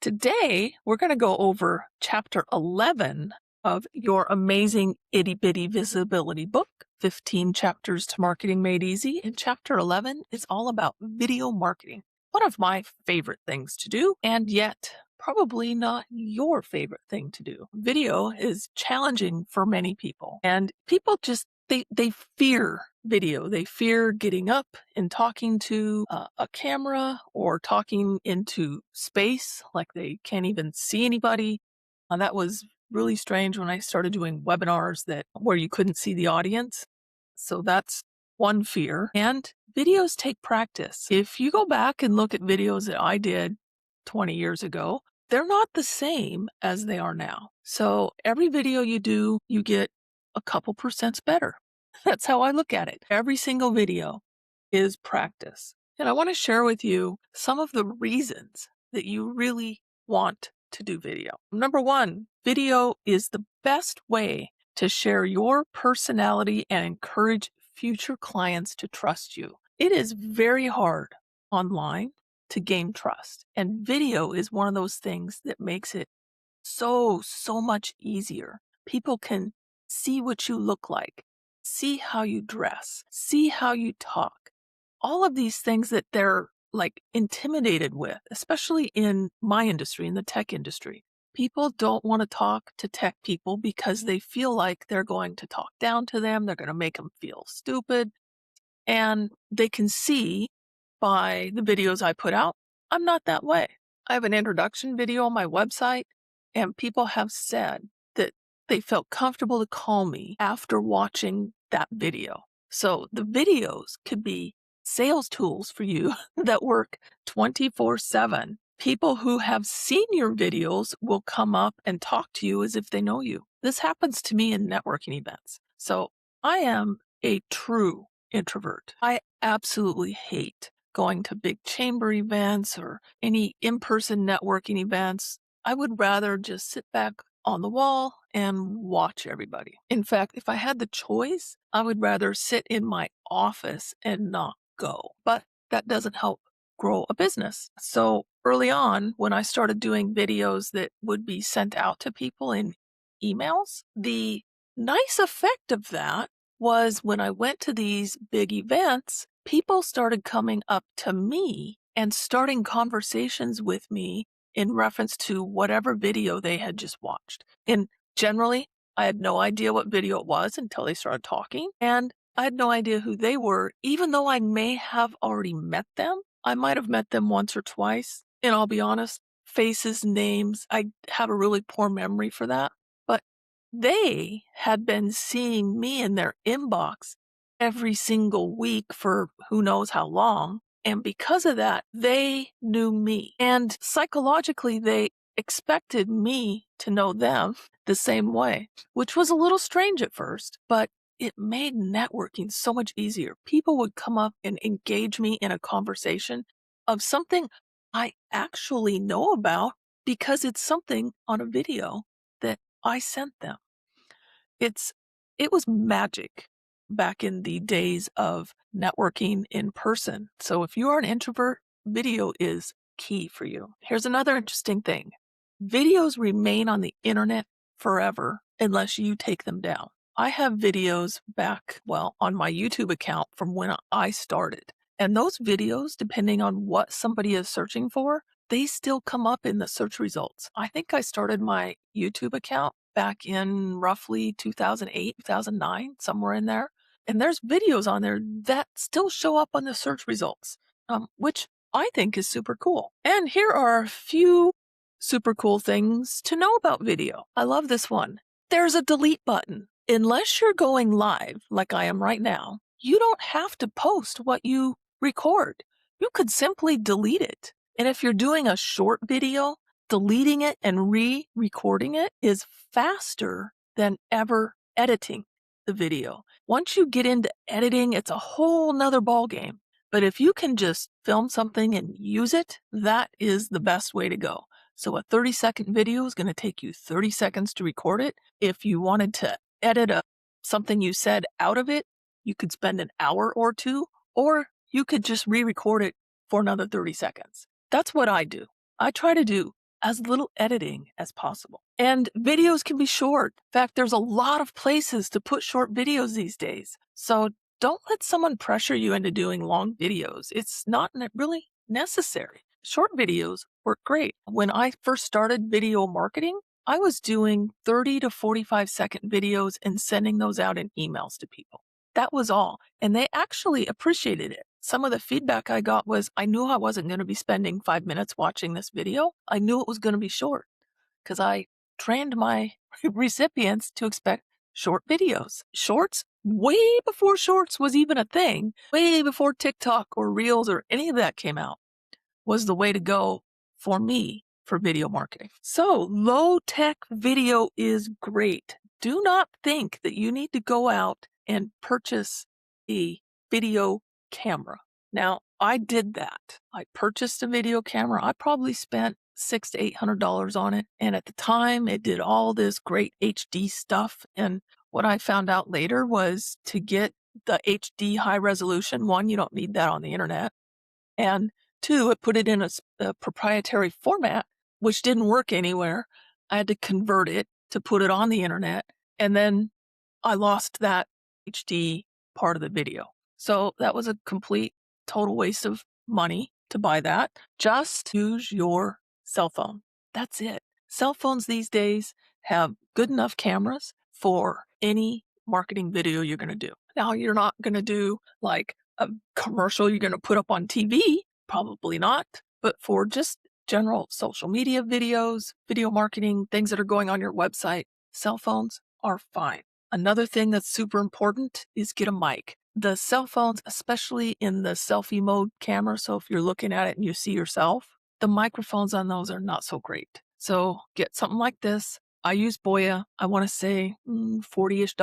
Today, we're going to go over chapter 11 of your amazing itty bitty visibility book, 15 Chapters to Marketing Made Easy. And chapter 11 is all about video marketing, one of my favorite things to do, and yet probably not your favorite thing to do. Video is challenging for many people, and people just they fear video. They fear getting up and talking to a camera or talking into space like they can't even see anybody. That was really strange when I started doing webinars where you couldn't see the audience. So that's one fear. And videos take practice. If you go back and look at videos that I did 20 years ago, they're not the same as they are now. So every video you do, you get a couple percent better. That's how I look at it. Every single video is practice. And I want to share with you some of the reasons that you really want to do video. Number one, video is the best way to share your personality and encourage future clients to trust you. It is very hard online to gain trust, and video is one of those things that makes it so much easier. People can see what you look like, see how you dress, see how you talk. All of these things that they're like intimidated with, especially in my industry, in the tech industry. People don't want to talk to tech people because they feel like they're going to talk down to them. They're going to make them feel stupid. And they can see by the videos I put out, I'm not that way. I have an introduction video on my website, and people have said that they felt comfortable to call me after watching that video. So the videos could be sales tools for you that work 24/7. People who have seen your videos will come up and talk to you as if they know you. This happens to me in networking events. So I am a true introvert. I absolutely hate going to big chamber events or any in-person networking events. I would rather just sit back on the wall and watch everybody. In fact, if I had the choice, I would rather sit in my office and not go. But that doesn't help grow a business. So early on, when I started doing videos that would be sent out to people in emails, the nice effect of that was when I went to these big events, people started coming up to me and starting conversations with me in reference to whatever video they had just watched. And generally, I had no idea what video it was until they started talking. And I had no idea who they were, even though I may have already met them. I might have met them once or twice. And I'll be honest, faces, names, I have a really poor memory for that. But they had been seeing me in their inbox every single week for who knows how long. And because of that, they knew me. And psychologically, they expected me to know them the same way, which was a little strange at first, but it made networking so much easier. People would come up and engage me in a conversation of something I actually know about because it's something on a video that I sent them. It was magic back in the days of networking in person. So if you are an introvert, video is key for you. Here's another interesting thing. Videos remain on the internet forever unless you take them down. I have videos back, on my YouTube account from when I started. And those videos, depending on what somebody is searching for, they still come up in the search results. I think I started my YouTube account back in roughly 2008, 2009, somewhere in there. And there's videos on there that still show up on the search results, which I think is super cool. And here are a few super cool things to know about video. I love this one. There's a delete button. Unless you're going live, like I am right now, you don't have to post what you record. You could simply delete it. And if you're doing a short video, deleting it and re-recording it is faster than ever editing the video. Once you get into editing, it's a whole nother ballgame. But if you can just film something and use it, that is the best way to go. So a 30-second video is going to take you 30 seconds to record it. If you wanted to edit something you said out of it, you could spend an hour or two, or you could just re-record it for another 30 seconds. That's what I do. I try to do as little editing as possible. And videos can be short. In fact, there's a lot of places to put short videos these days. So don't let someone pressure you into doing long videos. It's not really necessary. Short videos work great. When I first started video marketing, I was doing 30 to 45-second videos and sending those out in emails to people. That was all. And they actually appreciated it. Some of the feedback I got was I knew I wasn't going to be spending 5 minutes watching this video. I knew it was going to be short because I trained my recipients to expect short videos. Shorts, way before shorts was even a thing, way before TikTok or Reels or any of that came out, was the way to go for me for video marketing. So low tech video is great. Do not think that you need to go out and purchase a video camera. Now, I did that. I purchased a video camera. I probably spent $600 to $800 on it. And at the time, it did all this great HD stuff. And what I found out later was to get the HD high resolution, one, you don't need that on the internet. And two, it put it in a proprietary format, which didn't work anywhere. I had to convert it to put it on the internet. And then I lost that HD part of the video. So that was a complete, total waste of money to buy that. Just use your cell phone. That's it. Cell phones these days have good enough cameras for any marketing video you're going to do. Now, you're not going to do like a commercial you're going to put up on TV. Probably not. But for just general social media videos, video marketing, things that are going on your website, cell phones are fine. Another thing that's super important is get a mic. The cell phones, especially in the selfie mode camera, so if you're looking at it and you see yourself, the microphones on those are not so great. So get something like this. I use Boya, I want to say $40-ish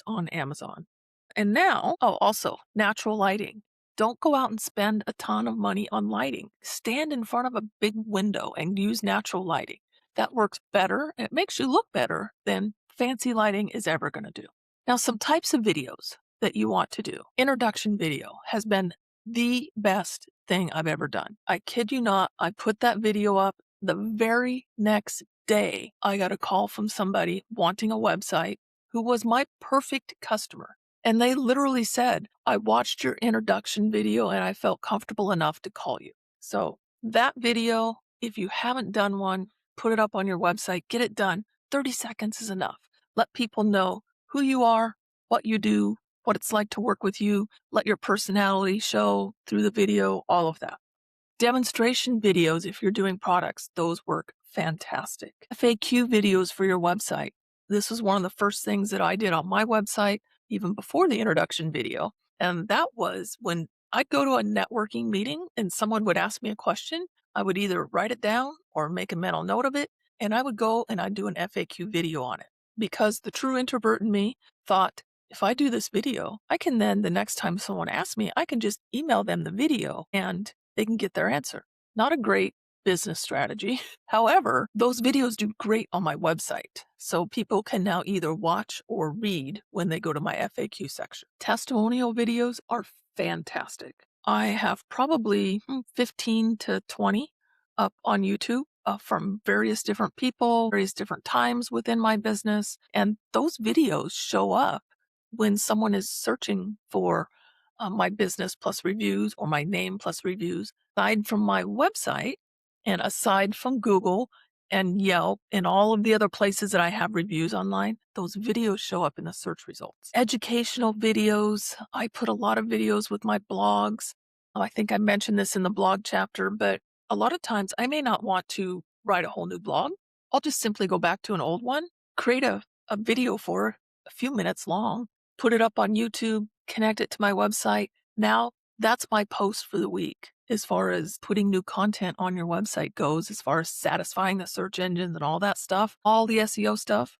on Amazon. And now, also natural lighting. Don't go out and spend a ton of money on lighting. Stand in front of a big window and use natural lighting. That works better. It makes you look better than fancy lighting is ever going to do. Now, some types of videos that you want to do. Introduction video has been the best thing I've ever done. I kid you not, I put that video up the very next day. I got a call from somebody wanting a website who was my perfect customer. And they literally said, I watched your introduction video and I felt comfortable enough to call you. So that video, if you haven't done one, put it up on your website, get it done. 30 seconds is enough. Let people know who you are, what you do, what it's like to work with you. Let your personality show through the video, all of that. Demonstration videos, if you're doing products, those work fantastic. FAQ videos for your website. This was one of the first things that I did on my website, even before the introduction video. And that was when I'd go to a networking meeting and someone would ask me a question. I would either write it down or make a mental note of it. And I would go and I'd do an FAQ video on it. Because the true introvert in me thought, if I do this video, I can then, the next time someone asks me, I can just email them the video and they can get their answer. Not a great business strategy. However, those videos do great on my website. So people can now either watch or read when they go to my FAQ section. Testimonial videos are fantastic. I have probably 15 to 20 up on YouTube from various different people, various different times within my business. And those videos show up when someone is searching for my business plus reviews or my name plus reviews. Aside from my website and aside from Google and Yelp and all of the other places that I have reviews online, those videos show up in the search results. Educational videos. I put a lot of videos with my blogs. I think I mentioned this in the blog chapter, but a lot of times I may not want to write a whole new blog. I'll just simply go back to an old one, create a video for it, a few minutes long, put it up on YouTube, connect it to my website. Now that's my post for the week as far as putting new content on your website goes, as far as satisfying the search engines and all that stuff, all the SEO stuff.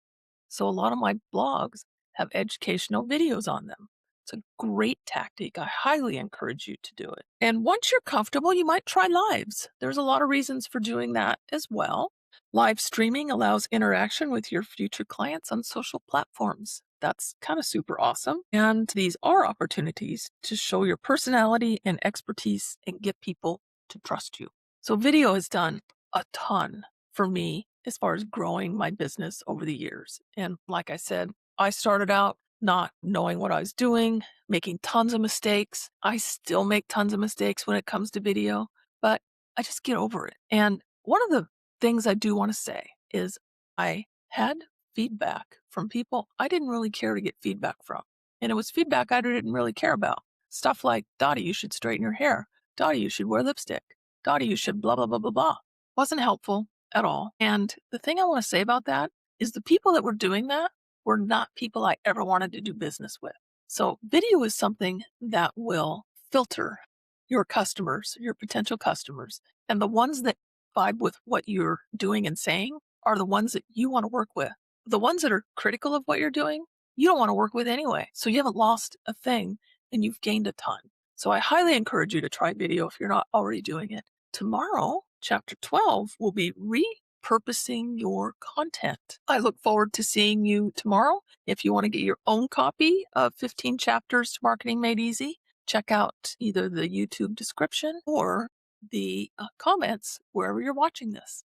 So a lot of my blogs have educational videos on them. It's a great tactic. I highly encourage you to do it. And once you're comfortable, you might try lives. There's a lot of reasons for doing that as well. Live streaming allows interaction with your future clients on social platforms. That's kind of super awesome. And these are opportunities to show your personality and expertise and get people to trust you. So video has done a ton for me as far as growing my business over the years. And like I said, I started out not knowing what I was doing, making tons of mistakes. I still make tons of mistakes when it comes to video, but I just get over it. And one of the things I do want to say is I had feedback from people I didn't really care to get feedback from. And it was feedback I didn't really care about. Stuff like, Dottie, you should straighten your hair. Dottie, you should wear lipstick. Dottie, you should blah, blah, blah, blah, blah. Wasn't helpful at all. And the thing I want to say about that is the people that were doing that were not people I ever wanted to do business with. So video is something that will filter your customers, your potential customers, and the ones that vibe with what you're doing and saying are the ones that you want to work with. The ones that are critical of what you're doing, you don't want to work with anyway. So you haven't lost a thing and you've gained a ton. So I highly encourage you to try video if you're not already doing it. Tomorrow, chapter 12 will be repurposing your content. I look forward to seeing you tomorrow. If you want to get your own copy of 15 Chapters to Marketing Made Easy, check out either the YouTube description or the comments wherever you're watching this.